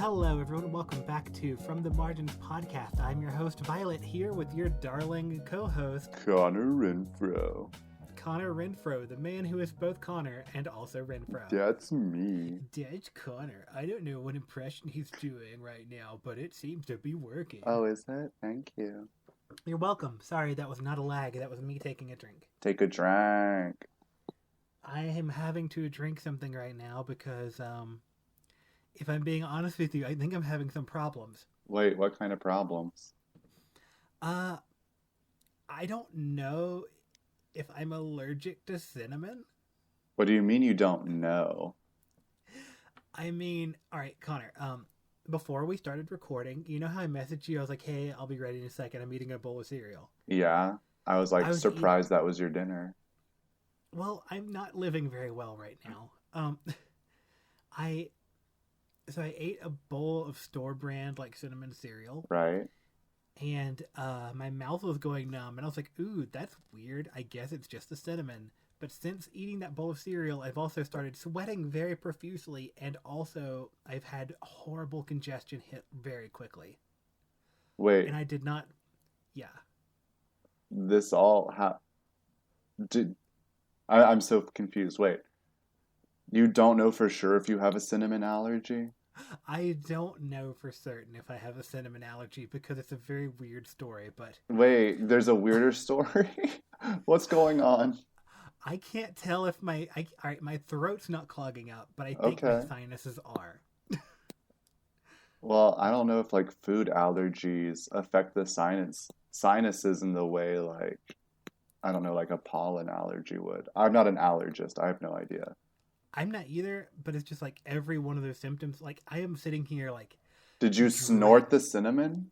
Hello, everyone. Welcome back to From the Margins podcast. I'm your host, Violet, here with your darling co-host, Connor Renfro. Connor Renfro, the man who is both Connor and also Renfro. That's me. That's Connor. I don't know what impression he's doing right now, but it seems to be working. Oh, is it? Thank you. You're welcome. Sorry, that was not a lag. That was me taking a drink. Take a drink. I am having to drink something right now because, if I'm being honest with you, I think I'm having some problems. Wait, what kind of problems? I don't know if I'm allergic to cinnamon. What do you mean you don't know? I mean, all right, Connor, before we started recording, you know how I messaged you? I was like, hey, I'll be ready in a second. I'm eating a bowl of cereal. Yeah, I was surprised that was your dinner. Well, I'm not living very well right now. I ate a bowl of store brand like cinnamon cereal. Right. And my mouth was going numb, and I was like, ooh, that's weird. I guess it's just the cinnamon. But since eating that bowl of cereal, I've also started sweating very profusely, and also I've had horrible congestion hit very quickly. Wait. And I did not... Yeah. This all... I'm so confused. Wait. You don't know for sure if you have a cinnamon allergy? I don't know for certain if I have a cinnamon allergy because it's a very weird story, but... Wait, there's a weirder story? What's going on? I can't tell if my... All right, my throat's not clogging up, but I think my sinuses are. Well, I don't know if food allergies affect the sinuses in the way I don't know, a pollen allergy would. I'm not an allergist. I have no idea. I'm not either, but it's just every one of those symptoms. I am sitting here Did you snort the cinnamon?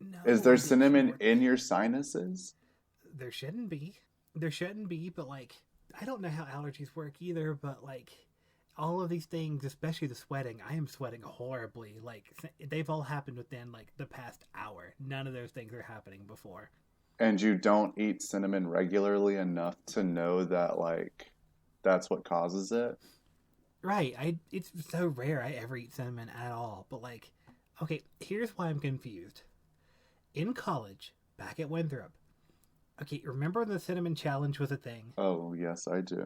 No. Is there cinnamon in your sinuses? There shouldn't be. There shouldn't be, but I don't know how allergies work either, but all of these things, especially the sweating, I am sweating horribly. They've all happened within the past hour. None of those things are happening before. And you don't eat cinnamon regularly enough to know that that's what causes it? Right. It's so rare I ever eat cinnamon at all. But okay, here's why I'm confused. In college, back at Winthrop, okay, remember when the cinnamon challenge was a thing? Oh, yes, I do.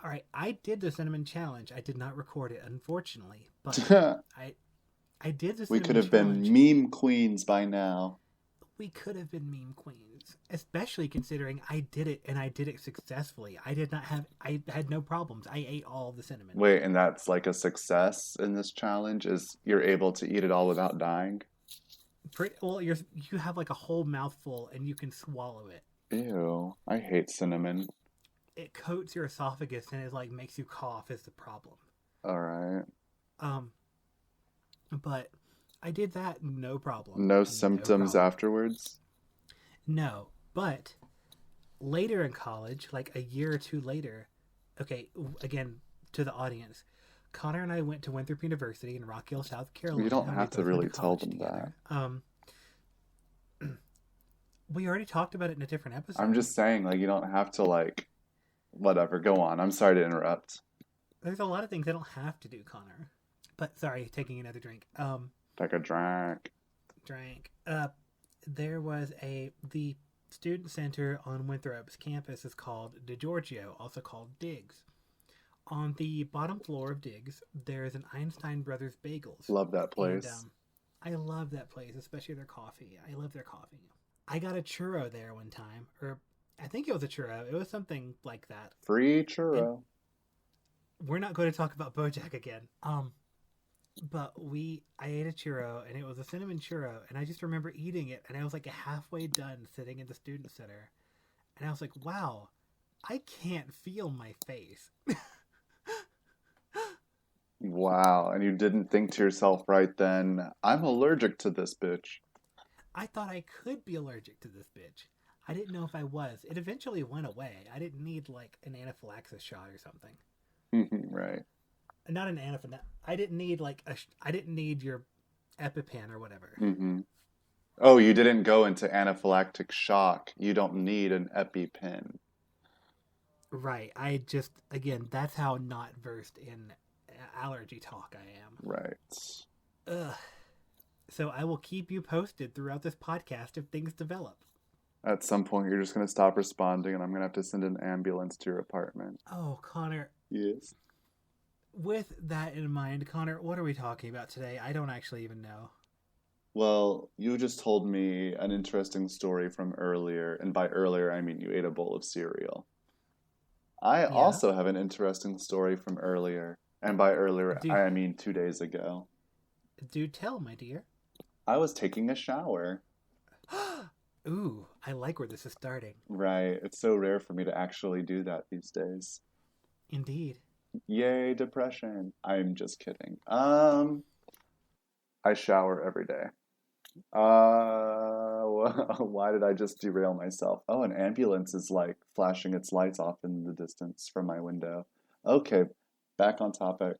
All right, I did the cinnamon challenge. I did not record it, unfortunately, but I did the cinnamon challenge. We could have been meme queens by now. We could have been meme queens, especially considering I did it and I did it successfully. I had no problems. I ate all the cinnamon. Wait, and that's a success in this challenge is you're able to eat it all without dying? Well, you have a whole mouthful and you can swallow it. Ew, I hate cinnamon. It coats your esophagus and it makes you cough is the problem. All right. But I did that, no problem. No symptoms afterwards? No, but later in college, a year or two later, okay, again, to the audience, Connor and I went to Winthrop University in Rock Hill, South Carolina. You don't have to really tell them together. That. We already talked about it in a different episode. I'm just saying, you don't have to, whatever, go on. I'm sorry to interrupt. There's a lot of things I don't have to do, Connor. But, sorry, taking another drink. Take a drink. There was the student center on Winthrop's campus is called DeGiorgio, also called Diggs. On the bottom floor of Diggs, there is an Einstein Brothers Bagels. Love that place. And, I love that place, especially their coffee. I love their coffee. I got a churro there one time, or I think it was a churro. It was something like that. Free churro. And we're not going to talk about BoJack again. But I ate a churro, and it was a cinnamon churro, and I just remember eating it, and I was halfway done sitting in the student center, and I was like, wow, I can't feel my face. Wow, and you didn't think to yourself right then, I'm allergic to this bitch. I thought I could be allergic to this bitch. I didn't know if I was. It eventually went away. I didn't need an anaphylaxis shot or something. Right. Not an anaphylactic. I didn't need I didn't need your EpiPen or whatever. Mm-hmm. Oh, you didn't go into anaphylactic shock. You don't need an EpiPen. Right. I just, again, that's how not versed in allergy talk I am. Right. Ugh. So I will keep you posted throughout this podcast if things develop. At some point, you're just going to stop responding, and I'm going to have to send an ambulance to your apartment. Oh, Connor. Yes. With that in mind, Connor, what are we talking about today? I don't actually even know. Well, you just told me an interesting story from earlier, and by earlier, I mean you ate a bowl of cereal. I Yeah? also have an interesting story from earlier, and by earlier, Do I mean 2 days ago. do tell, my dear. I was taking a shower. Ooh, I like where this is starting. Right, it's so rare for me to actually do that these days. Indeed. Yay, depression. I'm just kidding. I shower every day. Why did I just derail myself? Oh, an ambulance is like flashing its lights off in the distance from my window. Okay, back on topic.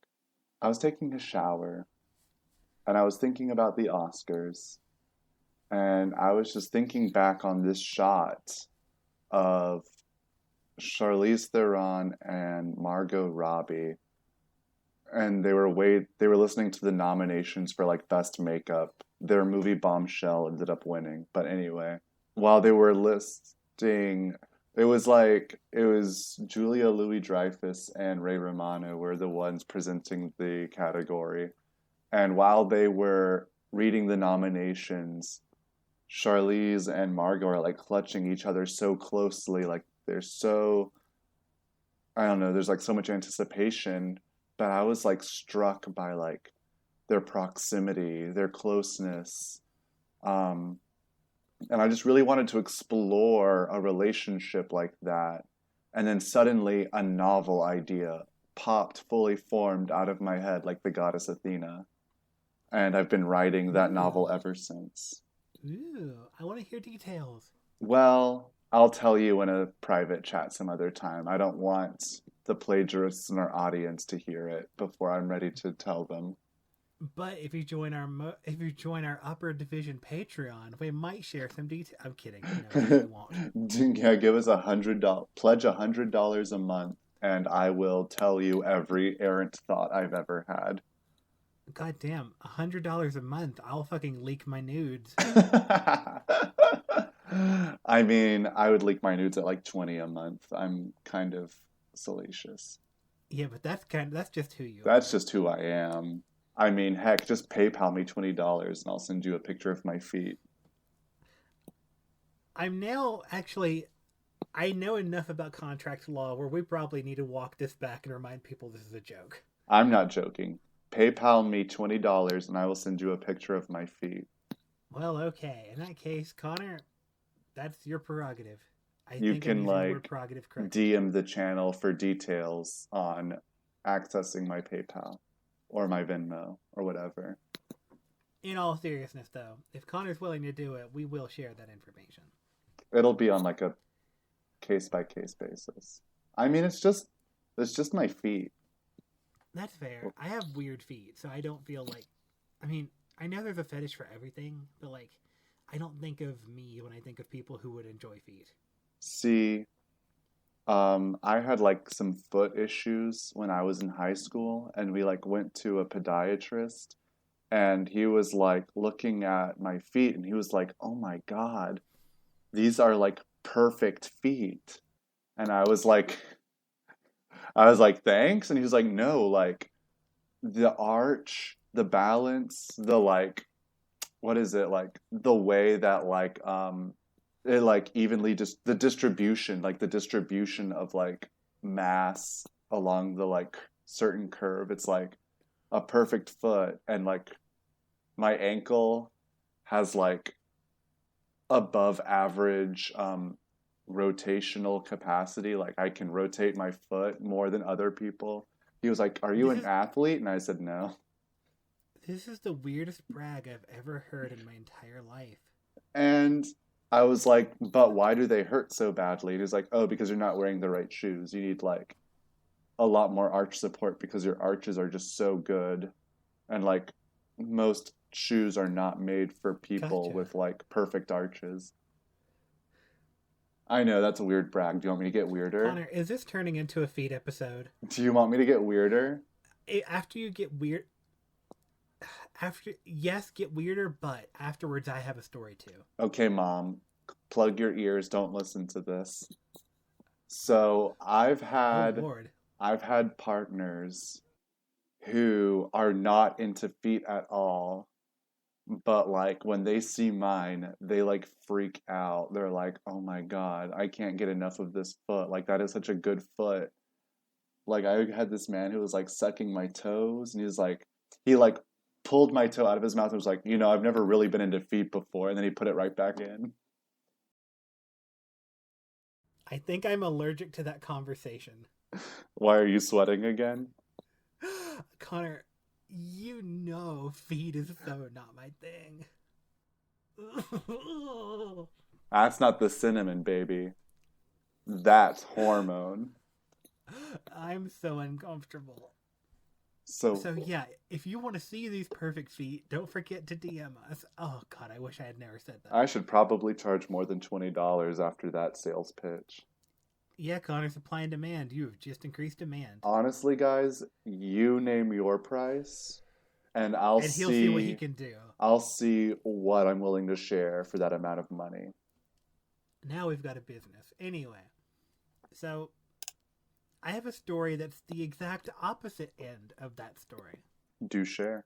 I was taking a shower and I was thinking about the Oscars, and I was just thinking back on this shot of Charlize Theron and Margot Robbie, and they were listening to the nominations for like best makeup. Their movie Bombshell ended up winning, but anyway, while they were listing, it was Julia Louis-Dreyfus and Ray Romano were the ones presenting the category, and while they were reading the nominations, Charlize and Margot are like clutching each other so closely, like they're so, I don't know, there's like so much anticipation, but I was like struck by like their proximity, their closeness. Um, and I just really wanted to explore a relationship like that. And then suddenly a novel idea popped fully formed out of my head like the goddess Athena. And I've been writing that novel Ooh. ever since. Ooh. I want to hear details. Well, I'll tell you in a private chat some other time. I don't want the plagiarists in our audience to hear it before I'm ready to tell them. But if you join our upper division Patreon, we might share some details. I'm kidding. No, we won't. Yeah, give us $100, pledge $100 a month, and I will tell you every errant thought I've ever had. God damn, $100 a month. I'll fucking leak my nudes. I mean, I would leak my nudes at like 20 a month. I'm kind of salacious. Yeah, but that's just who you That's are. just who I am. I mean, heck, just PayPal me $20 and I'll send you a picture of my feet. I'm now actually I know enough about contract law where we probably need to walk this back and remind people this is a joke. I'm not joking. PayPal me $20 and I will send you a picture of my feet. Well, okay. In that case, Connor, that's your prerogative. I You think I'm can using the word like prerogative correctly. DM the channel for details on accessing my PayPal or my Venmo or whatever. In all seriousness, though, if Connor's willing to do it, we will share that information. It'll be on like a case by case basis. I mean, it's just my feet. That's fair. I have weird feet, so I don't feel like. I mean, I know there's a fetish for everything, but like, I don't think of me when I think of people who would enjoy feet. See, I had like some foot issues when I was in high school, and we like went to a podiatrist, and he was like looking at my feet, and he was like, "Oh my God, these are like perfect feet." And I was like, "Thanks." And he was like, "No, like the arch, the balance, the like, what is it, like the way that like it like evenly just the distribution of like mass along the like certain curve. It's like a perfect foot, and like my ankle has like above average rotational capacity. Like I can rotate my foot more than other people." He was like, "Are you This an is athlete?" And I said, "No." this is the weirdest brag I've ever heard in my entire life. And I was like, "But why do they hurt so badly?" And he's like, "Oh, because you're not wearing the right shoes. You need like a lot more arch support because your arches are just so good. And like most shoes are not made for people Gotcha. with like perfect arches." I know that's a weird brag. Do you want me to get weirder? Connor, is this turning into a feet episode? Do you want me to get weirder? After you get weird, Yes, get weirder, but afterwards I have a story too. Okay, Mom, plug your ears. Don't listen to this. So Oh Lord. I've had partners who are not into feet at all, but like when they see mine, they like freak out. They're like, "Oh my God, I can't get enough of this foot. Like that is such a good foot." Like I had this man who was like sucking my toes, and he like pulled my toe out of his mouth and was like, I've never really been into feet before, and then he put it right back in. I think I'm allergic to that conversation. Why are you sweating again? Connor, feet is so not my thing. That's not the cinnamon, baby. That's hormone. I'm so uncomfortable. So, So yeah, if you want to see these perfect feet, don't forget to DM us. Oh God, I wish I had never said that. I should probably charge more than $20 after that sales pitch. Yeah, Connor, supply and demand. You have just increased demand. Honestly, guys, you name your price, and And he'll see what he can do. I'll see what I'm willing to share for that amount of money. Now we've got a business. Anyway, so I have a story that's the exact opposite end of that story. Do share.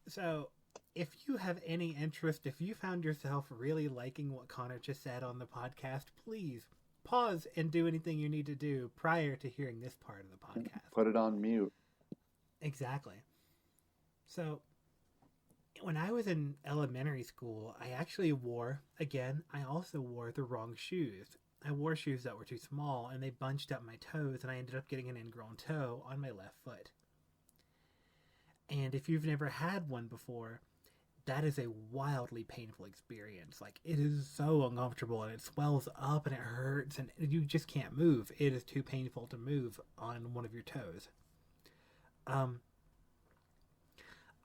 So, if you have any interest, if you found yourself really liking what Connor just said on the podcast, please pause and do anything you need to do prior to hearing this part of the podcast. Put it on mute. Exactly. So, when I was in elementary school, I also wore the wrong shoes. I wore shoes that were too small, and they bunched up my toes, and I ended up getting an ingrown toe on my left foot. And if you've never had one before, that is a wildly painful experience. Like, it is so uncomfortable, and it swells up, and it hurts, and you just can't move. It is too painful to move on one of your toes.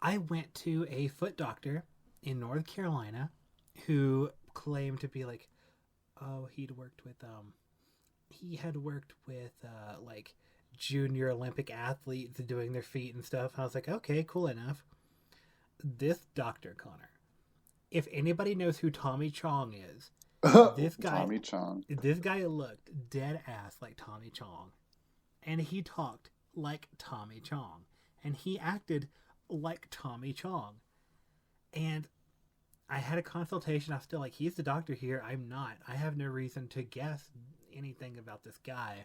I went to a foot doctor in North Carolina who claimed to be like, oh, he had worked with like junior Olympic athletes doing their feet and stuff. And I was like, okay, cool enough. This Dr. Connor, if anybody knows who Tommy Chong is, this guy looked dead ass like Tommy Chong, and he talked like Tommy Chong, and he acted like Tommy Chong. And I had a consultation. I was still like, he's the doctor here. I'm not. I have no reason to guess anything about this guy.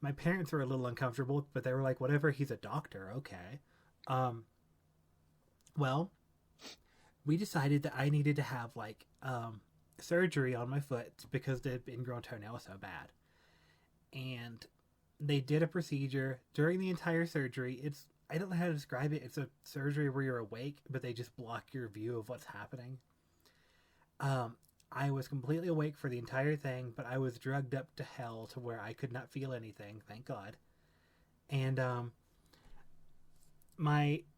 My parents were a little uncomfortable, but they were like, whatever, he's a doctor. Okay. Well, we decided that I needed to have surgery on my foot because the ingrown toenail was so bad. And they did a procedure during the entire surgery. I don't know how to describe it. It's a surgery where you're awake, but they just block your view of what's happening. I was completely awake for the entire thing, but I was drugged up to hell to where I could not feel anything, thank God. And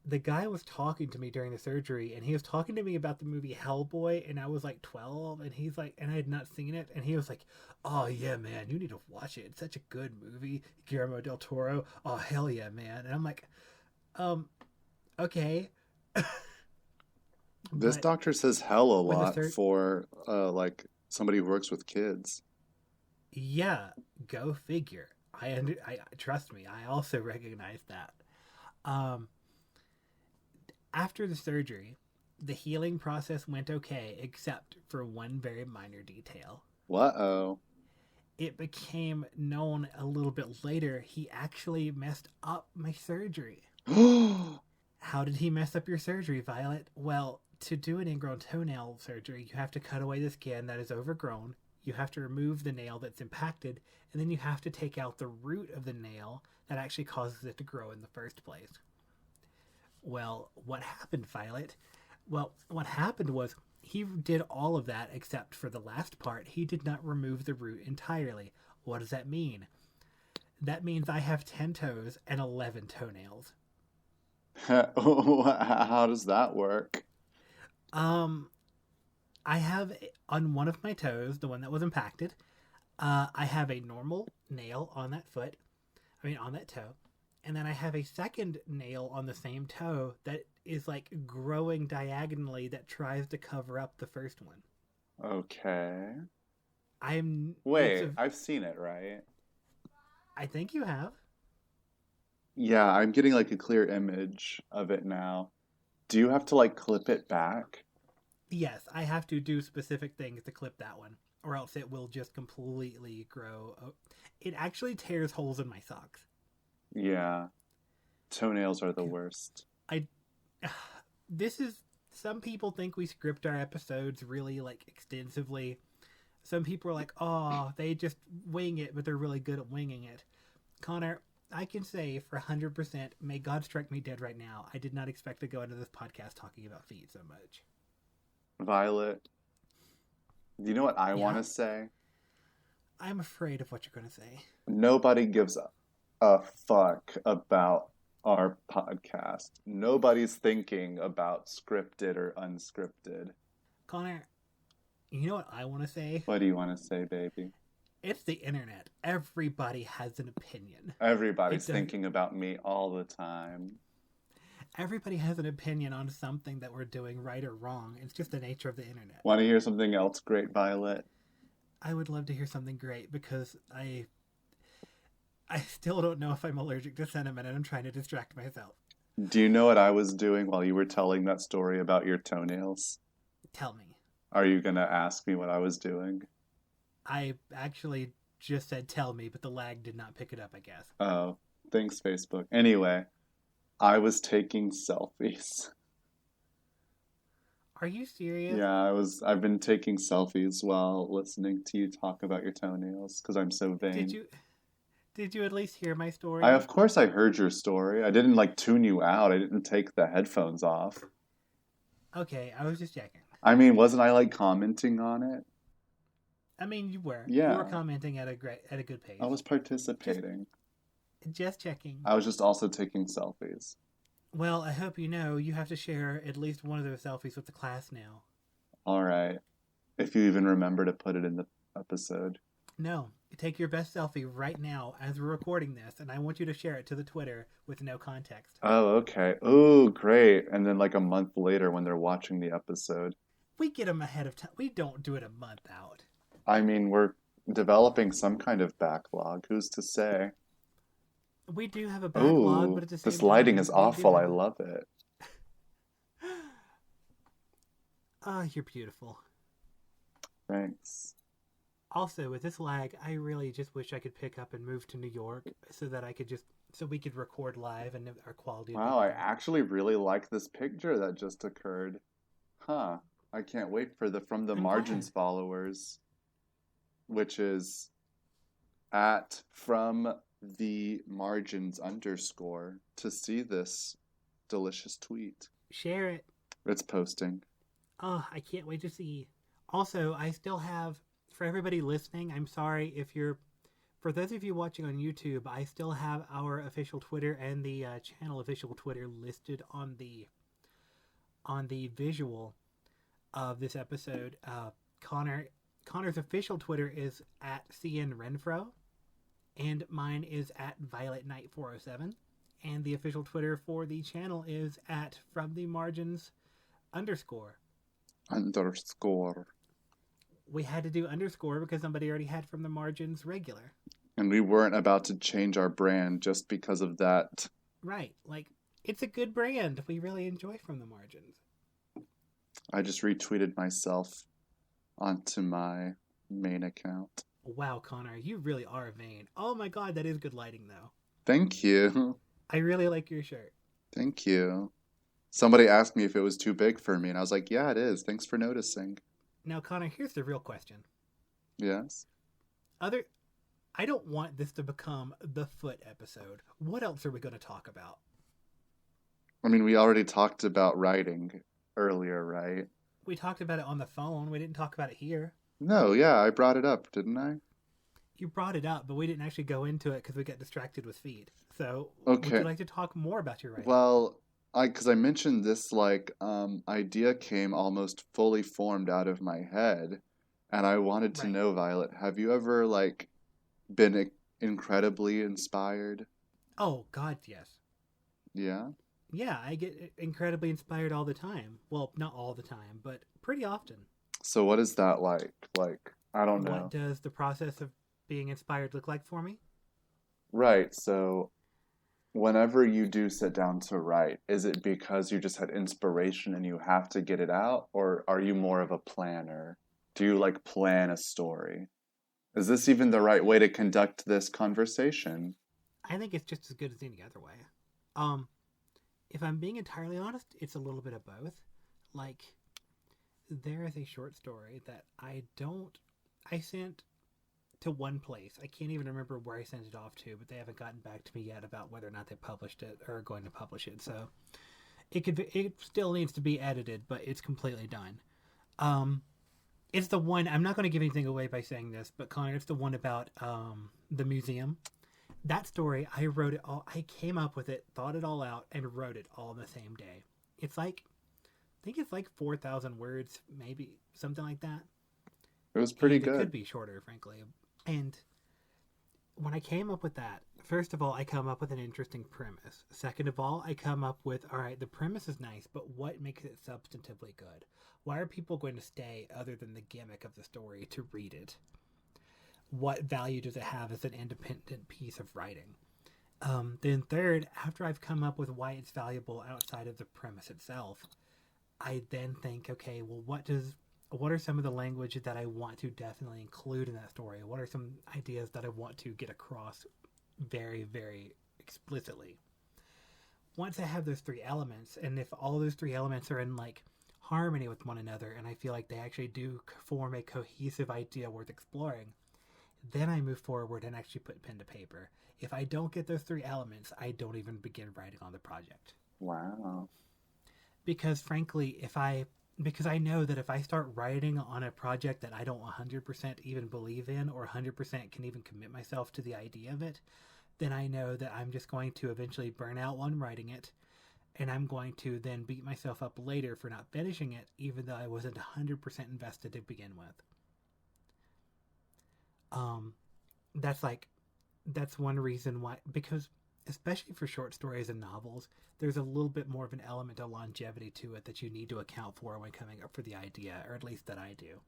the guy was talking to me during the surgery, and he was talking to me about the movie Hellboy, and I was like 12, and he's like, and I had not seen it, and he was like, oh yeah, man, you need to watch it. It's such a good movie. Guillermo del Toro. Oh, hell yeah, man. And I'm like, okay. This doctor says hell a lot for like somebody who works with kids. Yeah, go figure. I trust me. I also recognize that. After the surgery, the healing process went okay, except for one very minor detail. Uh-oh. It became known a little bit later he actually messed up my surgery. How did he mess up your surgery, Violet? Well, to do an ingrown toenail surgery, you have to cut away the skin that is overgrown, you have to remove the nail that's impacted, and then you have to take out the root of the nail that actually causes it to grow in the first place. Well, what happened, Violet? Well, what happened was he did all of that except for the last part. He did not remove the root entirely. What does that mean? That means I have 10 toes and 11 toenails. How does that work? I have on one of my toes, the one that was impacted, I have a normal nail on that toe. And then I have a second nail on the same toe that is like growing diagonally that tries to cover up the first one. Okay. It's Wait, a, I've seen it, right? I think you have. Yeah, I'm getting like a clear image of it now. Do you have to like clip it back? Yes, I have to do specific things to clip that one, or else it will just completely grow. It actually tears holes in my socks. Yeah. Toenails are the worst. I this is some people think we script our episodes really like extensively. Some people are like, "Oh, they just wing it, but they're really good at winging it." Connor, I can say for 100%, may God strike me dead right now. I did not expect to go into this podcast talking about feet so much. Violet, do you know what I want Yeah, to say? I'm afraid of what you're going to say. Nobody gives a fuck about our podcast. Nobody's thinking about scripted or unscripted. Connor, you know what I want to say? What do you want to say, baby? It's the internet. Everybody has an opinion. Everybody's thinking about me all the time. Everybody has an opinion on something that we're doing right or wrong. It's just the nature of the internet. Want to hear something else great, Violet? I would love to hear something great because I still don't know if I'm allergic to cinnamon and I'm trying to distract myself. Do you know what I was doing while you were telling that story about your toenails? Tell me. Are you going to ask me what I was doing? I actually just said tell me, but the lag did not pick it up, I guess. Oh, thanks, Facebook. Anyway, I was taking selfies. Are you serious? Yeah, I've been taking selfies while listening to you talk about your toenails because I'm so vain. Did you at least hear my story? Of course I heard your story. I didn't like tune you out. I didn't take the headphones off. Okay, I was just checking. I mean, wasn't I like commenting on it? I mean, you were. Yeah. You were commenting at a good pace. I was participating. Just checking. I was just also taking selfies. Well, I hope you know you have to share at least one of those selfies with the class now. All right. If you even remember to put it in the episode. No. Take your best selfie right now as we're recording this, and I want you to share it to the Twitter with no context. Oh, okay. Oh, great. And then like a month later when they're watching the episode. We get them ahead of time. We don't do it a month out. I mean, we're developing some kind of backlog. Who's to say? We do have a backlog, Ooh, but at the same this time, lighting is awful. I have... love it. You're beautiful. Thanks. Also, with this lag, I really just wish I could pick up and move to New York so that we could record live and our quality. Wow, I actually really like this picture that just occurred. Huh. I can't wait for the From the Margins followers, which is at From the Margins _ to see this delicious tweet. Share it. It's posting. Oh, I can't wait to see. Also, I still have, for everybody listening, I'm sorry if you're, for those of you watching on YouTube, I still have our official Twitter and the channel official Twitter listed on the visual of this episode. Connor's official Twitter is at CN Renfro, and mine is at Violet Knight 407, and the official Twitter for the channel is at From the Margins _. We had to do underscore because somebody already had From the Margins regular. And we weren't about to change our brand just because of that. Right. Like, it's a good brand. We really enjoy From the Margins. I just retweeted myself onto my main account. Wow, Connor, you really are vain. Oh my god, that is good lighting, though. Thank you. I really like your shirt. Thank you. Somebody asked me if it was too big for me, and I was like, yeah, it is. Thanks for noticing. Now, Connor, here's the real question. Yes? I don't want this to become the foot episode. What else are we going to talk about? I mean, we already talked about writing earlier, right? We talked about it on the phone. We didn't talk about it here. No, yeah, I brought it up, didn't I? You brought it up, but we didn't actually go into it because we got distracted with feed. So, okay. Would you like to talk more about your writing? Well, because I mentioned this, idea came almost fully formed out of my head, and I wanted to know, Violet, have you ever, been incredibly inspired? Oh, God, yes. Yeah? Yeah, I get incredibly inspired all the time. Well, not all the time, but pretty often. So what is that like? Like, I don't What know. does the process of being inspired look like for me? Right, so whenever you do sit down to write, is it because you just had inspiration and you have to get it out, or are you more of a planner? Do you like plan a story? Is this even the right way to conduct this conversation? I think it's just as good as any other way. Um, if I'm being entirely honest, it's a little bit of both. Like, there is a short story that I sent to one place. I can't even remember where I sent it off to, but they haven't gotten back to me yet about whether or not they published it or are going to publish it. So it still needs to be edited, but it's completely done. Um, it's the one. I'm not going to give anything away by saying this, but Connor, it's the one about the museum. That story, I wrote it all. I came up with it, thought it all out, and wrote it all in the same day. It's like I think it's like 4,000 words, maybe something like that. It was pretty And it could good. be shorter, frankly. And when I came up with that, first of all, I come up with an interesting premise. Second of all, I come up with, all right, the premise is nice, but what makes it substantively good? Why are people going to stay other than the gimmick of the story to read it? What value does it have as an independent piece of writing? Then third, after I've come up with why it's valuable outside of the premise itself, I then think, okay, well, what are some of the language that I want to definitely include in that story? What are some ideas that I want to get across very, very explicitly? Once I have those three elements, and if all those three elements are in like harmony with one another, and I feel like they actually do form a cohesive idea worth exploring, then I move forward and actually put pen to paper. If I don't get those three elements, I don't even begin writing on the project. Wow. Because frankly, because I know that if I start writing on a project that I don't 100% even believe in or 100% can even commit myself to the idea of it, then I know that I'm just going to eventually burn out while I'm writing it, and I'm going to then beat myself up later for not finishing it, even though I wasn't 100% invested to begin with. Um, that's like that's one reason why, because especially for short stories and novels, there's a little bit more of an element of longevity to it that you need to account for when coming up for the idea, or at least that I do.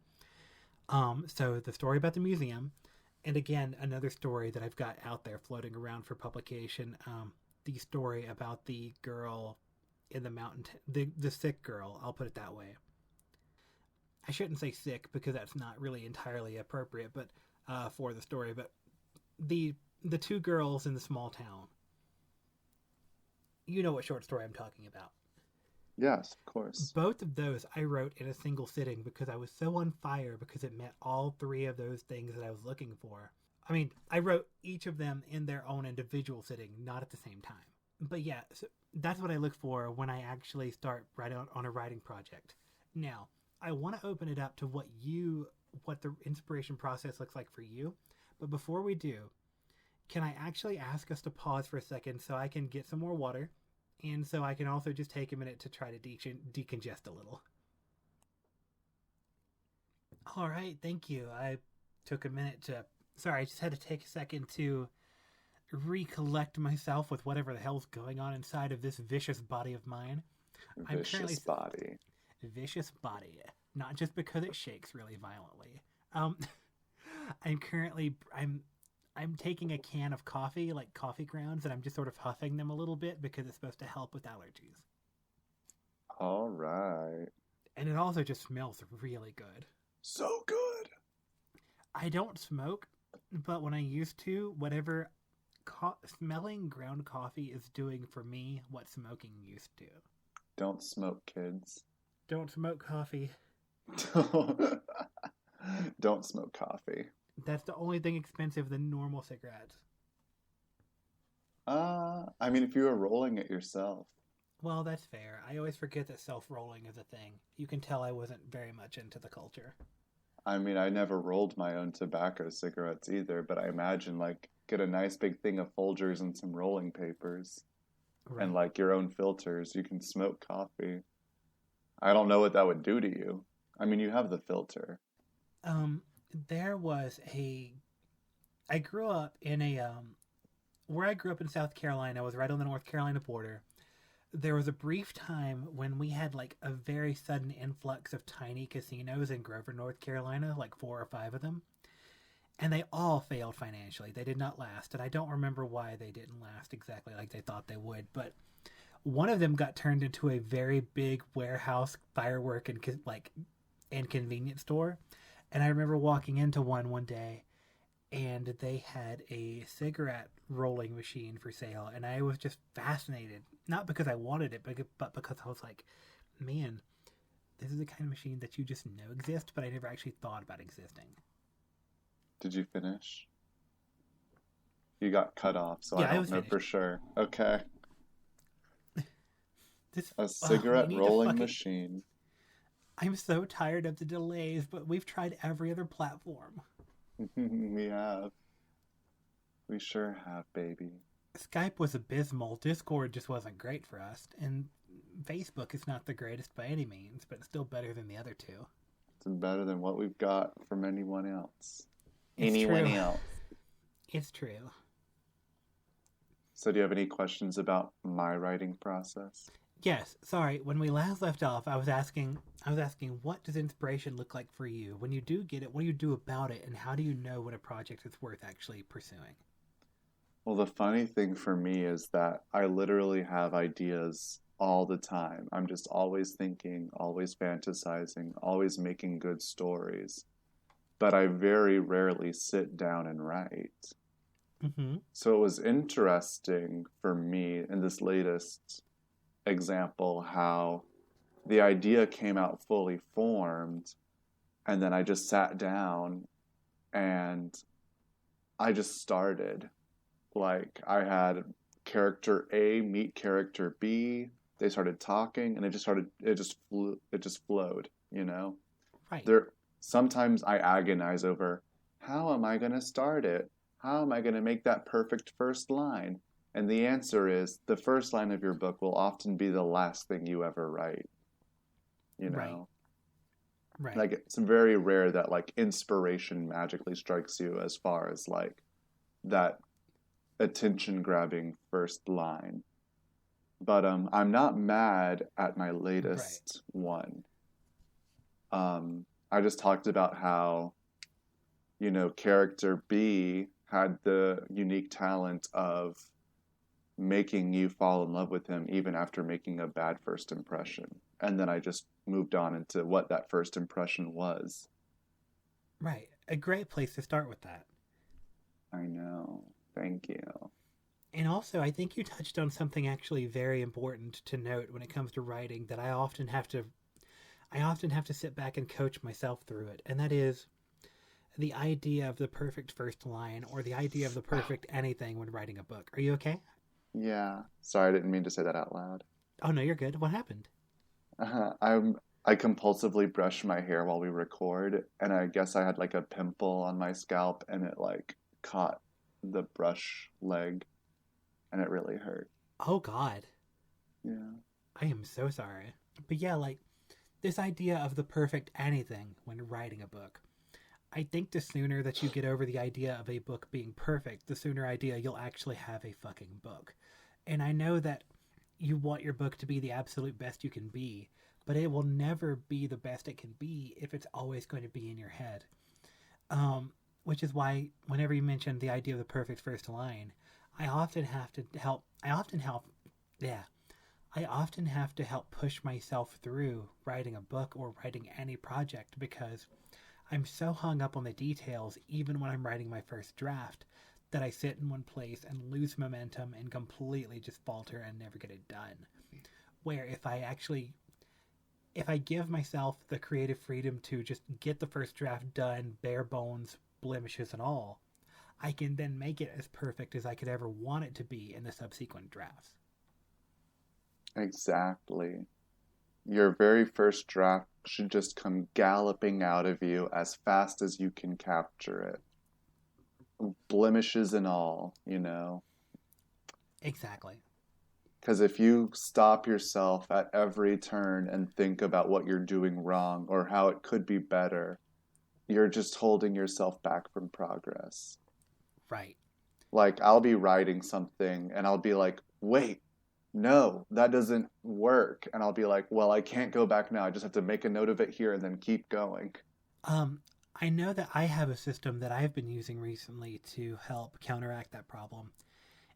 So the story about the museum, and again, another story that I've got out there floating around for publication, the story about the girl in the mountain, the sick girl, I'll put it that way. I shouldn't say sick because that's not really entirely appropriate, but for the story, but the the two girls in the small town. You know what short story I'm talking about. Yes, of course. Both of those I wrote in a single sitting because I was so on fire because it met all three of those things that I was looking for. I mean, I wrote each of them in their own individual sitting, not at the same time. But yeah, so that's what I look for when I actually start writing on a writing project. Now, I want to open it up to what the inspiration process looks like for you. But before we do, can I actually ask us to pause for a second so I can get some more water? And so I can also just take a minute to try to decongest a little. All right, thank you. I took a minute to. Sorry, I just had to take a second to recollect myself with whatever the hell's going on inside of this vicious body of mine. I'm currently Vicious body. vicious body, not just because it shakes really violently. Um, I'm currently I'm taking a can of coffee, like coffee grounds, and I'm just sort of huffing them a little bit because it's supposed to help with allergies. All right. And it also just smells really good. So good. I don't smoke, but when I used to, whatever smelling ground coffee is doing for me, what smoking used to. Don't smoke, kids. Don't smoke coffee. Don't smoke coffee. That's the only thing expensive than normal cigarettes. I mean, if you were rolling it yourself. Well, that's fair. I always forget that self-rolling is a thing. You can tell I wasn't very much into the culture. I mean, I never rolled my own tobacco cigarettes either, but I imagine, like, get a nice big thing of Folgers and some rolling papers Right. and, like, your own filters. You can smoke coffee. I don't know what that would do to you. I mean, you have the filter. Um, there was I grew up in where I grew up in South Carolina was right on the North Carolina border. there was a brief time when we had like a very sudden influx of tiny casinos in Grover, North Carolina, like 4 or 5 of them. And they all failed financially. They did not last. And I don't remember why they didn't last exactly like they thought they would. But one of them got turned into a very big warehouse firework and convenience store. And I remember walking into one day and they had a cigarette rolling machine for sale, and I was just fascinated, not because I wanted it, but because I was like, man, this is the kind of machine that you just know exists, but I never actually thought about existing. Did you finish? You got cut off, so I Yeah, I don't was know finished. for sure. Okay. This A we cigarette need to rolling fucking. machine. I'm so tired of the delays, but we've tried every other platform. We have. We sure have, baby. Skype was abysmal. Discord just wasn't great for us, and Facebook is not the greatest by any means, but it's still better than the other two. It's better than what we've got from anyone else. It's Anyone true. else. It's true. So, do you have any questions about my writing process? Yes, sorry. When we last left off, I was asking, what does inspiration look like for you? When you do get it, what do you do about it, and how do you know when a project is worth actually pursuing? Well, the funny thing for me is that I literally have ideas all the time. I'm just always thinking, always fantasizing, always making good stories. But I very rarely sit down and write. Mm-hmm. So it was interesting for me in this latest example how the idea came out fully formed, and then I just sat down and I just started. Like I had character A meet character B, they started talking and it just flowed, you know? Right. There sometimes I agonize over how am I going to start it? How am I going to make that perfect first line? And the answer is the first line of your book will often be the last thing you ever write, you Right. know? Right. Like it's very rare that like inspiration magically strikes you as far as like that attention grabbing first line. But I'm not mad at my Right. latest one. I just talked about how, character B had the unique talent of making you fall in love with him even after making a bad first impression. And then I just moved on into what that first impression was. Right. A great place to start with that. I know. Thank you. And also, I think you touched on something actually very important to note when it comes to writing that I often have to sit back and coach myself through it, and that is the idea of the perfect first line or the idea of the perfect anything when writing a book. Are you okay? Yeah. Sorry, I didn't mean to say that out loud. Oh no, you're good. What happened? I compulsively brush my hair while we record, and I guess I had like a pimple on my scalp, and it like caught the brush leg, and it really hurt. Oh God, Yeah. I am so sorry. But yeah, like this idea of the perfect anything when writing a book. I think the sooner that you get over the idea of a book being perfect, the sooner idea you'll actually have a fucking book. And I know that you want your book to be the absolute best you can be, but it will never be the best it can be if it's always going to be in your head. Which is why whenever you mention the idea of the perfect first line, I often have to help. I often help. Yeah, I often have to help push myself through writing a book or writing any project because I'm so hung up on the details, even when I'm writing my first draft, that I sit in one place and lose momentum and completely just falter and never get it done. Where if I give myself the creative freedom to just get the first draft done, bare bones, blemishes and all, I can then make it as perfect as I could ever want it to be in the subsequent drafts. Exactly. Your very first draft should just come galloping out of you as fast as you can capture it. Blemishes and all. Exactly. Because if you stop yourself at every turn and think about what you're doing wrong or how it could be better, you're just holding yourself back from progress. Right. Like, I'll be writing something and I'll be like, wait, no, that doesn't work. And I'll be like, well, I can't go back now. I just have to make a note of it here and then keep going. Um, I know that I have a system that I've been using recently to help counteract that problem.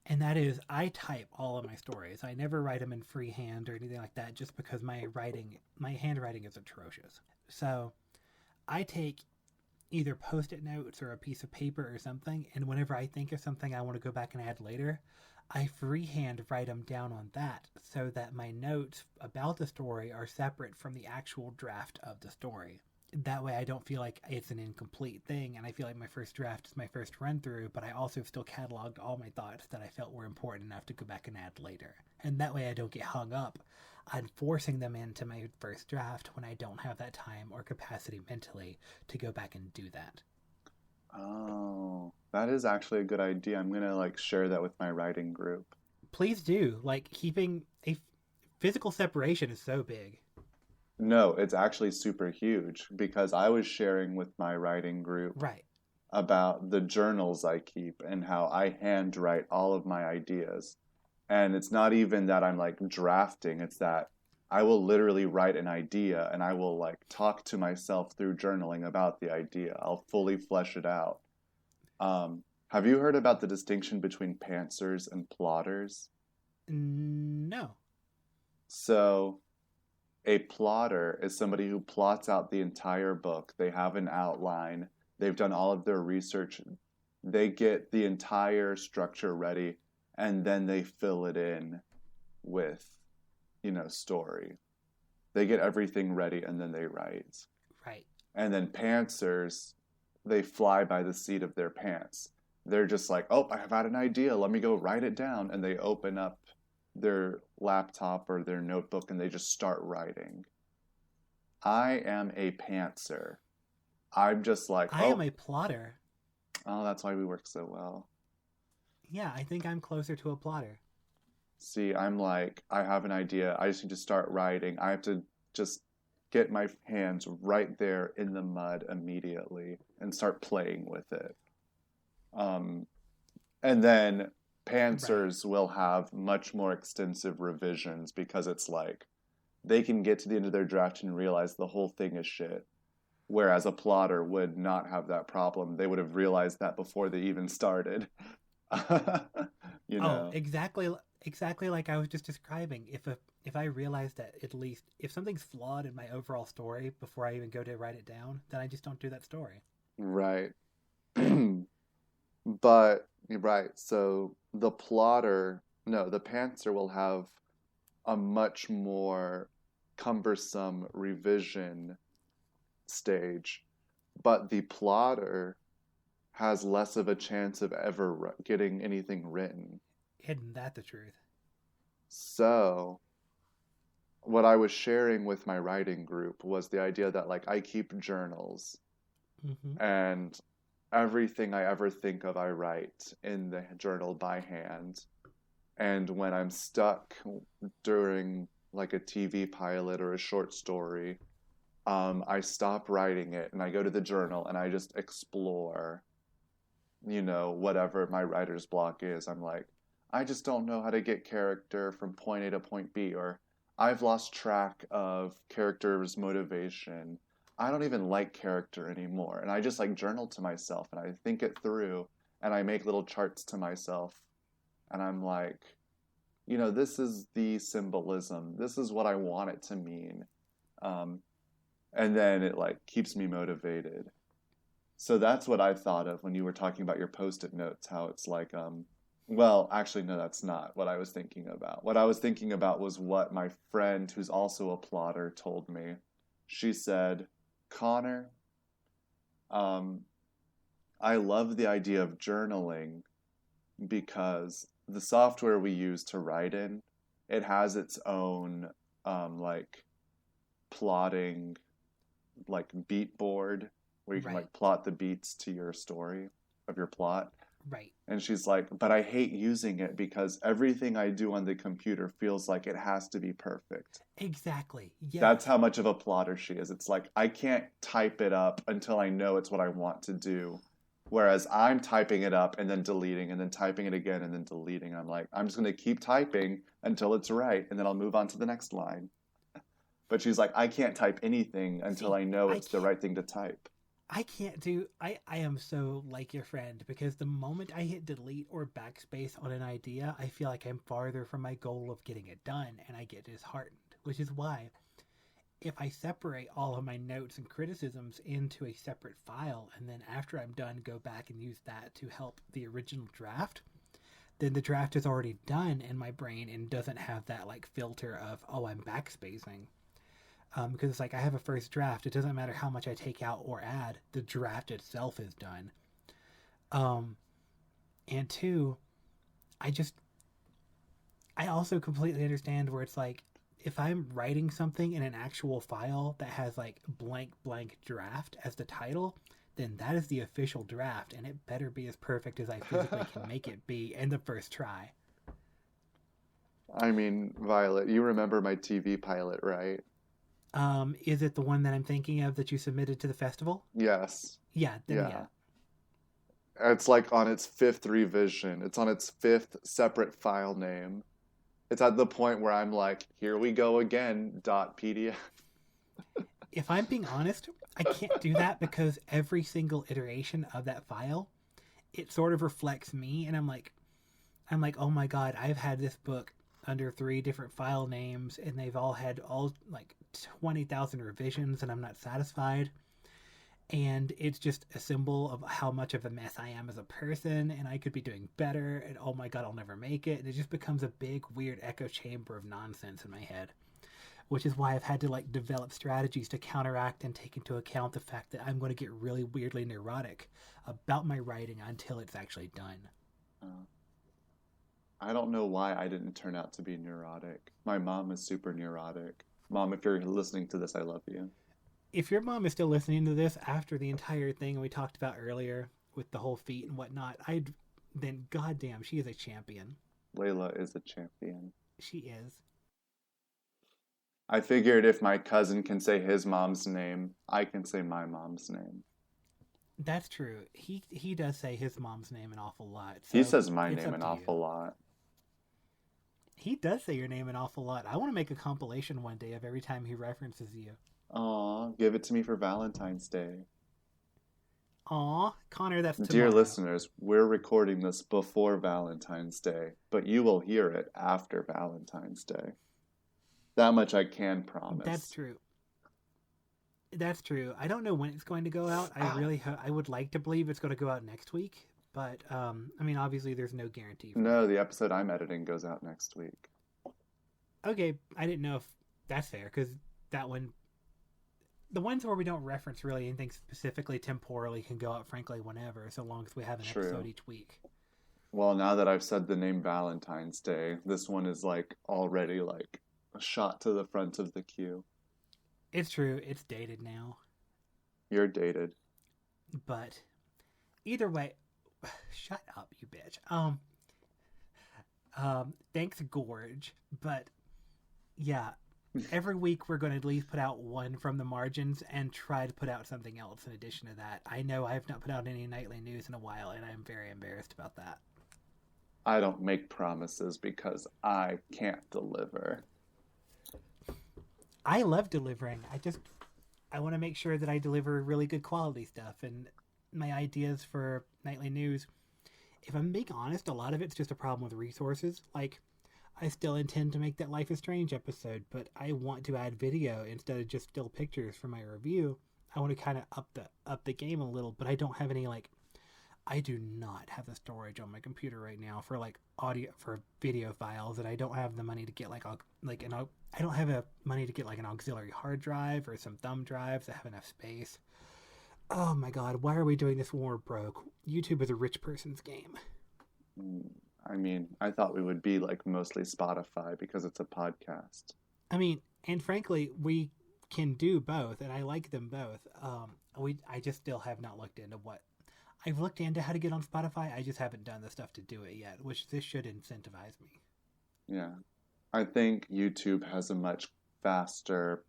And that is, I type all of my stories. I never write them in freehand or anything like that just because my handwriting is atrocious. So I take either post-it notes or a piece of paper or something, and whenever I think of something I want to go back and add later, I freehand write them down on that so that my notes about the story are separate from the actual draft of the story. That way I don't feel like it's an incomplete thing, and I feel like my first draft is my first run through, but I also still cataloged all my thoughts that I felt were important enough to go back and add later. And that way I don't get hung up on forcing them into my first draft when I don't have that time or capacity mentally to go back and do that. Oh, that is actually a good idea. I'm gonna like share that with my writing group. Please do. Like, keeping a physical separation is so big. No, it's actually super huge because I was sharing with my writing group Right. about the journals I keep and how I handwrite all of my ideas. And it's not even that I'm like drafting, it's that I will literally write an idea and I will like talk to myself through journaling about the idea. I'll fully flesh it out. Have you heard about the distinction between pantsers and plotters? No. So, a plotter is somebody who plots out the entire book. They have an outline, they've done all of their research, they get the entire structure ready, and then they fill it in with, story. They get everything ready and then they write. Right. And then pantsers, they fly by the seat of their pants. They're just like, oh, I have had an idea. Let me go write it down. And they open up their laptop or their notebook and they just start writing. I am a pantser. I'm just like, I am a plotter. oh, that's why we work so well. Yeah, I think I'm closer to a plotter. See, I'm like, I have an idea. I just need to start writing. I have to just get my hands right there in the mud immediately and start playing with it. Um, and then pantsers will have much more extensive revisions because it's like they can get to the end of their draft and realize the whole thing is shit. Whereas a plotter would not have that problem. They would have realized that before they even started. Oh, exactly like I was just describing. If I realize that, at least if something's flawed in my overall story before I even go to write it down, then I just don't do that story. Right. But you're right. So the plotter, no, the pantser will have a much more cumbersome revision stage, but the plotter has less of a chance of ever getting anything written. Isn't that the truth? So, what I was sharing with my writing group was the idea that like I keep journals Mm-hmm. and everything I ever think of I write in the journal by hand. And when I'm stuck during like a TV pilot or a short story, I stop writing it and I go to the journal and I just explore, whatever my writer's block is. I'm like, I just don't know how to get character from point A to point B, or I've lost track of character's motivation. I don't even like character anymore. And I just like journal to myself and I think it through and I make little charts to myself. And I'm like, this is the symbolism. This is what I want it to mean. And then it like keeps me motivated. So that's what I thought of when you were talking about your post-it notes, how it's like, well, actually, no, that's not what I was thinking about. What I was thinking about was what my friend, who's also a plotter, told me. She said, Connor, I love the idea of journaling because the software we use to write in, it has its own, like, plotting, like, beat board where you can, Right. like, plot the beats to your story of your plot. Right. And she's like, but I hate using it because everything I do on the computer feels like it has to be perfect. Exactly. Yes. That's how much of a plotter she is. It's like, I can't type it up until I know it's what I want to do. Whereas I'm typing it up and then deleting and then typing it again and then deleting. I'm like, I'm just going to keep typing until it's right and then I'll move on to the next line. But she's like, I can't type anything until See, I know I it's the can't. right thing to type. I can't do. I am so like your friend because the moment I hit delete or backspace on an idea, I feel like I'm farther from my goal of getting it done, and I get disheartened. Which is why, if I separate all of my notes and criticisms into a separate file, and then after I'm done, go back and use that to help the original draft, then the draft is already done in my brain and doesn't have that like filter of oh I'm backspacing. Because it's like I have a first draft. It doesn't matter how much I take out or add. The draft itself is done. Um, and two, I just I also completely understand where it's like if I'm writing something in an actual file that has like blank blank draft as the title, then that is the official draft, and it better be as perfect as I physically can make it be in the first try. I mean, Violet, you remember my TV pilot, right? Is it the one that I'm thinking of that you submitted to the festival? Yes. Yeah, then yeah. Yeah. It's like on its fifth revision. It's on its fifth separate file name. It's at the point where I'm like, here we go again, .pdf. If I'm being honest, I can't do that because every single iteration of that file, it sort of reflects me, and I'm like, oh my god, I've had this book under three different file names, and they've all had all like 20,000 revisions, and I'm not satisfied. And it's just a symbol of how much of a mess I am as a person, and I could be doing better, and oh my god, I'll never make it. And it just becomes a big, weird echo chamber of nonsense in my head, which is why I've had to like develop strategies to counteract and take into account the fact that I'm going to get really weirdly neurotic about my writing until it's actually done. Uh, I don't know why I didn't turn out to be neurotic. My mom is super neurotic. Mom, if you're listening to this, I love you. If your mom is still listening to this after the entire thing we talked about earlier with the whole feet and whatnot, I'd then goddamn, she is a champion. Layla is a champion. She is. I figured if my cousin can say his mom's name, I can say my mom's name. That's true. He does say his mom's name an awful lot, He so says my it's name up an to you. awful lot. He does say your name an awful lot. I want to make a compilation one day of every time he references you. Aw, give it to me for Valentine's Day. Aw, Connor, that's Dear tomorrow. listeners, we're recording this before Valentine's Day, but you will hear it after Valentine's Day. That much I can That's promise. true. That's true. I don't know when it's going to go out. Ow. I would like to believe it's going to go out next week, but I mean, obviously, there's no guarantee for No, that. the episode I'm editing goes out next week. Okay, I didn't know if that's fair because that one, the ones where we don't reference really anything specifically temporally, can go out frankly whenever, so long as we have an episode True. each week. Well, now that I've said the name Valentine's Day, this one is like already like a shot to the front of the queue. It's true. It's dated now, You're dated. but either way, shut up, you bitch. Thanks, Gorge, but yeah, every week we're going to at least put out one from the margins and try to put out something else in addition to that. I know I have not put out any nightly news in a while, and I'm very embarrassed about that. I don't make promises because I can't deliver. I love delivering. I want to make sure that I deliver really good quality stuff, and my ideas for nightly news. If I'm being honest, a lot of it's just a problem with resources. Like, I still intend to make that Life is Strange episode, but I want to add video instead of just still pictures for my review. I want to kind of up the game a little, but I don't have any like I do not have the storage on my computer right now for like audio for video files, and I don't have the money to get like an I don't have a money to get like an auxiliary hard drive or some thumb drives that have enough space. Oh my god, why are we doing this when we're broke? YouTube is a rich person's game. Mm, I mean, I thought we would be like mostly Spotify because it's a podcast. I mean, and frankly, we can do both, and I like them both. I just still have not looked into what I've looked into how to get on Spotify. I just haven't done the stuff to do it yet, which this should incentivize me. Yeah. I think YouTube has a much faster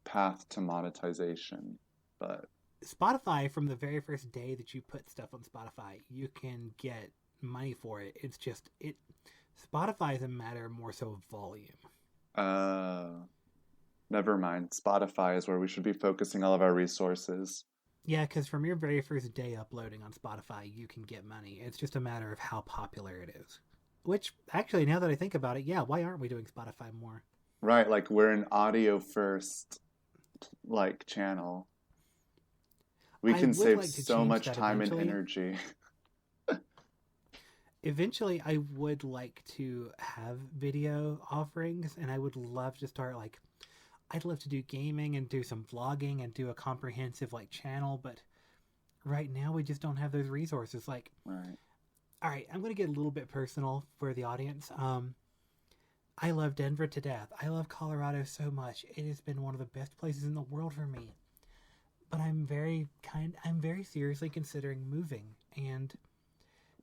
path to monetization, but Spotify, from the very first day that you put stuff on Spotify, you can get money for it. It's just it. Spotify is a matter more so of volume. Uh, Never mind. Spotify is where we should be focusing all of our resources. Yeah, because from your very first day uploading on Spotify, you can get money. It's just a matter of how popular it is. Which, actually, now that I think about it, yeah, why aren't we doing Spotify more? Right, like we're an audio first like channel. We I can would save like to so change much that time and eventually. energy. Eventually, I would like to have video offerings, and I would love to start, like, I'd love to do gaming and do some vlogging and do a comprehensive, like, channel, but right now we just don't have those resources. Like, Right. all right, I'm going to get a little bit personal for the audience. I love Denver to death. I love Colorado so much. It has been one of the best places in the world for me. But I'm very seriously considering moving, and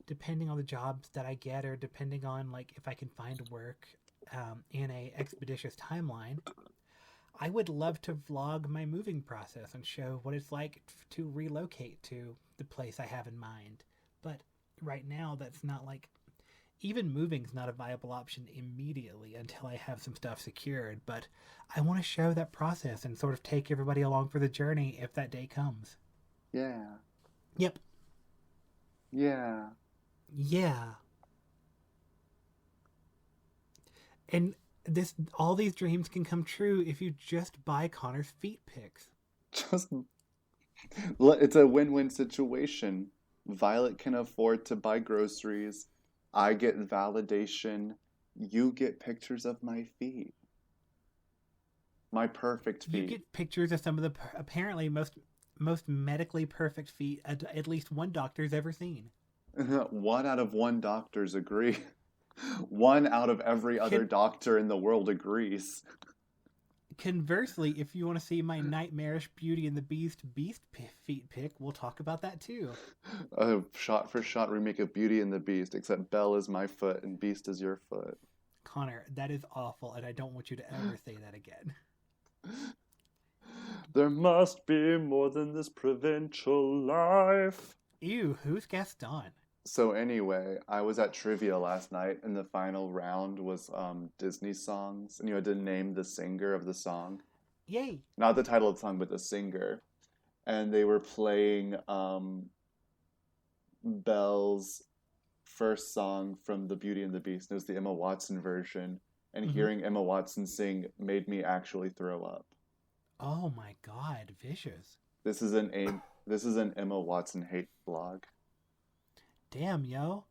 depending on the jobs that I get, or depending on like if I can find work in a expeditious timeline, I would love to vlog my moving process and show what it's like to relocate to the place I have in mind. But right now, that's not like even moving's not a viable option immediately until I have some stuff secured. But I want to show that process and sort of take everybody along for the journey if that day comes. Yeah. Yep. Yeah. Yeah. And this all these dreams can come true if you just buy Connor's feet pics. Just it's a win-win situation. Violet can afford to buy groceries. I get validation. You get pictures of my feet. My perfect You feet. get pictures of some of the apparently most medically perfect feet at least one doctor's ever seen. One out of one doctors agree. One out of every other Can doctor in the world agrees. Conversely, if you want to see my nightmarish Beauty and the Beast feet pic, we'll talk about that too. A shot for shot remake of Beauty and the Beast, except Belle is my foot and Beast is your foot. Connor, that is awful, and I don't want you to ever say that again. There must be more than this provincial life. Ew, who's Gaston? So anyway, I was at trivia last night, and the final round was Disney songs, and you had to name the singer of the song. Yay! Not the title of the song, but the singer. And they were playing Belle's first song from The Beauty and the Beast. It was the Emma Watson version, and Mm-hmm. hearing Emma Watson sing made me actually throw up. Oh my god, vicious. This is an Emma Watson hate blog. Damn, yo.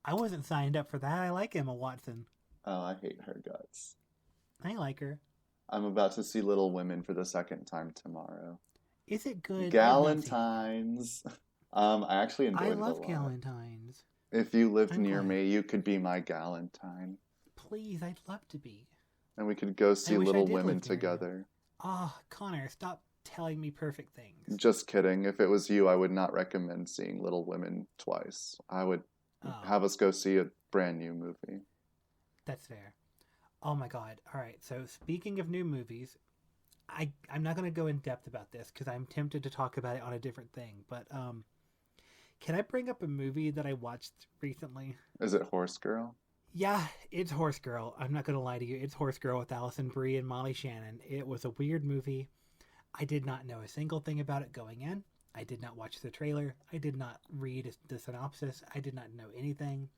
I wasn't signed up for that. I like Emma Watson. Oh, I hate her guts. I like her. I'm about to see Little Women for the second time tomorrow. Is it good? I've not seen it. Galentines. I actually I enjoyed it a love lot. Galentines. If you lived I'm near glad. me, you could be my Galentine. Please, I'd love to be. And we could go I see wish I Little did Women live near you. together. Ah, Connor, stop telling me perfect things. Just kidding. If it was you, I would not recommend seeing Little Women twice. I would Oh, have us go see a brand new movie. that's fair. Oh my god. All right. So speaking of new movies, I'm not going to go in depth about this because I'm tempted to talk about it on a different thing. But can I bring up a movie that I watched recently? Is it Horsegirl? Yeah, it's Horsegirl. I'm not going to lie to you. It's Horsegirl with Allison Brie and Molly Shannon. It was a weird movie. I did not know a single thing about it going in. I did not watch the trailer. I did not read the synopsis. I did not know anything.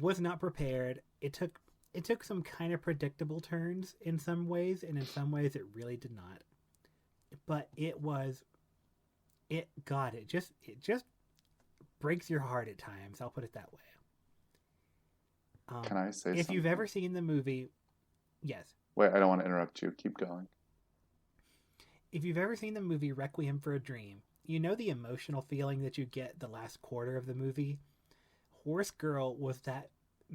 Was not prepared. It took some kind of predictable turns in some ways, and in some ways it really did not. But it just breaks your heart at times. I'll put it that way. Can I say If you've something? ever seen the movie, yes. Wait, I don't want to interrupt you. Keep going. If you've ever seen the movie Requiem for a Dream, you know the emotional feeling that you get the last quarter of the movie? Horse Girl was that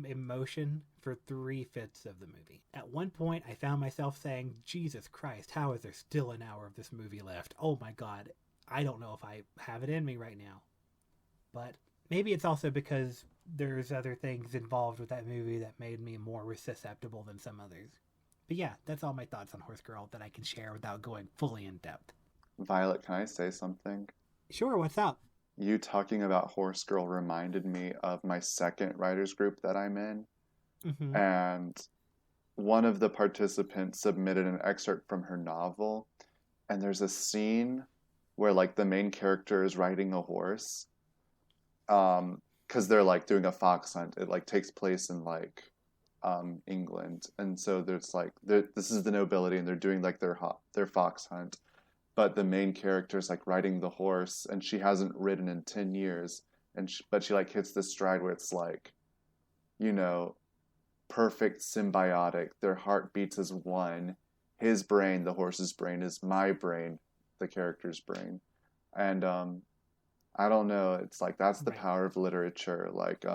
emotion for 3/5 of the movie. At one point, I found myself saying, Jesus Christ, how is there still an hour of this movie left? Oh my god, I don't know if I have it in me right now. But maybe it's also because there's other things involved with that movie that made me more susceptible than some others. But yeah, that's all my thoughts on Horse Girl that I can share without going fully in depth. Violet, can I say something? Sure, what's up? You talking about Horsegirl reminded me of my second writers group that I'm in, Mm-hmm. and one of the participants submitted an excerpt from her novel, and there's a scene where like the main character is riding a horse, because they're like doing a fox hunt. It like takes place in like England, and so there's like this is the nobility, and they're doing like their fox hunt, but the main character is like riding the horse, and she hasn't ridden in 10 years, but she like hits this stride where it's like, you know, perfect symbiotic. Their heart beats as one. His brain, the horse's brain, is my brain, the character's brain, and I don't know. It's like that's the Right. power of literature. Like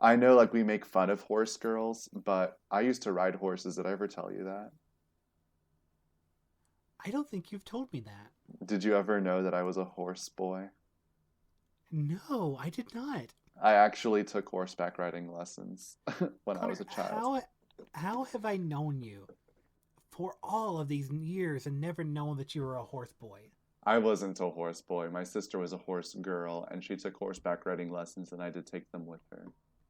I know like we make fun of horse girls, but I used to ride horses. Did I ever tell you that? I don't think you've told me that. Did you ever know that I was a horse boy? No, I did not. I actually took horseback riding lessons when I was Connor, a child. how have I known you for all of these years and never known that you were a horse boy? I wasn't a horse boy. My sister was a horse girl, and she took horseback riding lessons, and I did take them with her.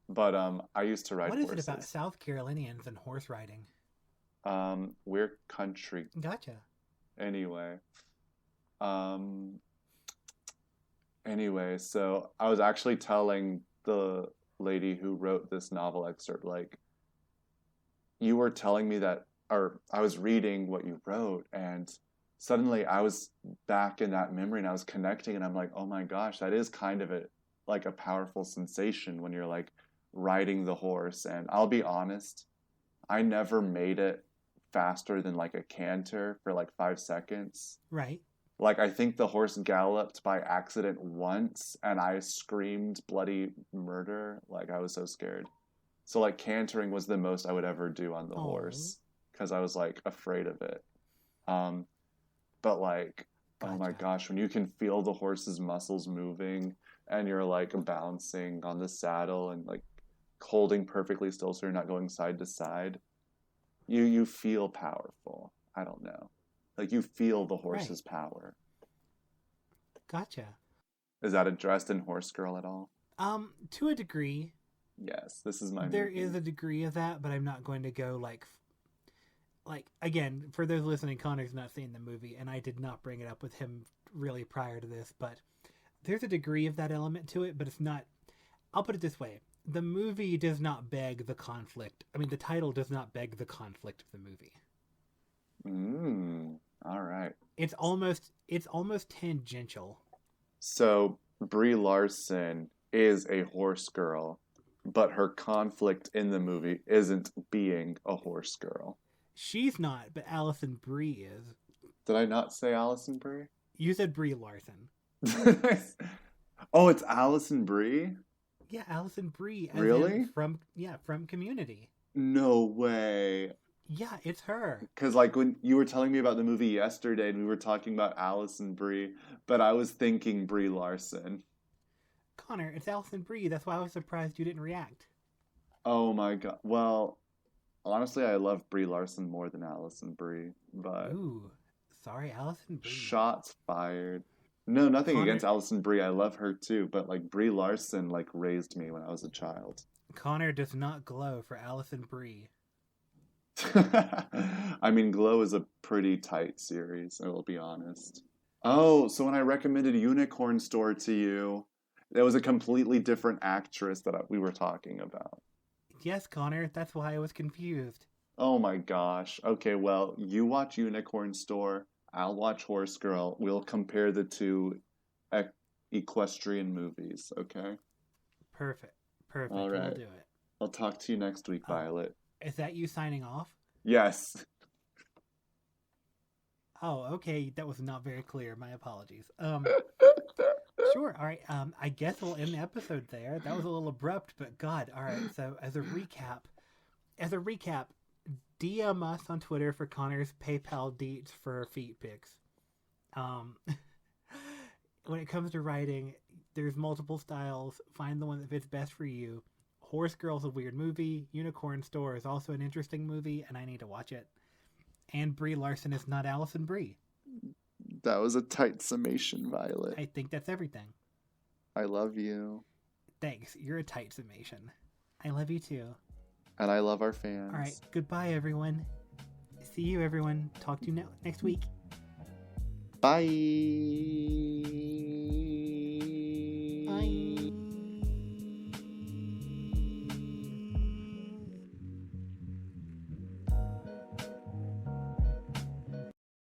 But I used to ride What is it about horses. South Carolinians and horse riding? We're country Gotcha. anyway. Um, anyway, so I was actually telling the lady who wrote this novel excerpt, like, you were telling me that, or I was reading what you wrote, and suddenly I was back in that memory and I was connecting, and I'm like, oh my gosh, that is kind of like a powerful sensation when you're like riding the horse. And I'll be honest, I never made it faster than like a canter for like 5 seconds. Right. Like I think the horse galloped by accident once and I screamed bloody murder. Like I was so scared. So like cantering was the most I would ever do on the Oh, horse because I was like afraid of it. Um, but like, oh my gotcha. gosh, when you can feel the horse's muscles moving and you're like bouncing on the saddle and like holding perfectly still so you're not going side to side, you feel powerful. I don't know. Like you feel the Right. horse's power. Gotcha. Is that addressed in Horse Girl at all? To a degree, Yes, this is my there is movie. a degree of that, but I'm not going to go like again, for those listening, Connor's not seen the movie, and I did not bring it up with him really prior to this, but there's a degree of that element to it, but it's not. I'll put it this way: the movie does not beg the conflict. I mean, the title does not beg the conflict of the movie. All right. It's almost tangential. So Brie Larson is a horse girl, but her conflict in the movie isn't being a horse girl. She's not, but Allison Brie is. Did I not say Allison Brie? You said Brie Larson. Oh, it's Allison Brie? Yeah, Allison Brie, as in Really? from Community. No way. Yeah, it's her. Because like when you were telling me about the movie yesterday, and we were talking about Allison Brie, but I was thinking Brie Larson. Connor, it's Allison Brie. That's why I was surprised you didn't react. Oh my God. Well, honestly, I love Brie Larson more than Allison Brie, but Ooh, sorry, Allison Brie. shots fired. No, nothing Connor, against Allison Brie. I love her too, but like Brie Larson like raised me when I was a child. Connor does not glow for Allison Brie. I mean, Glow is a pretty tight series, I will be honest. Oh, so when I recommended Unicorn Store to you, it was a completely different actress that we were talking about. Yes, Connor, that's why I was confused. Oh my gosh. Okay, well, you watch Unicorn Store, I'll watch Horse Girl. We'll compare the two e- equestrian movies, okay? Perfect. All Perfect. We'll right. do it. I'll talk to you next week, Oh, Violet. is that you signing off? Yes. Oh, okay. That was not very clear. My apologies. Sure. All right. I guess we'll end the episode there. That was a little abrupt, but God. All right. So as a recap, DM us on Twitter for Connor's PayPal deets for feet pics. Um, when it comes to writing, there's multiple styles. Find the one that fits best for you. Horse Girl's a weird movie. Unicorn Store is also an interesting movie, and I need to watch it. And Brie Larson is not Allison Brie. That was a tight summation, Violet. I think that's everything. I love you. Thanks. You're a tight summation. I love you too. And I love our fans. All right. Goodbye, everyone. See you, everyone. Talk to you next week. Bye.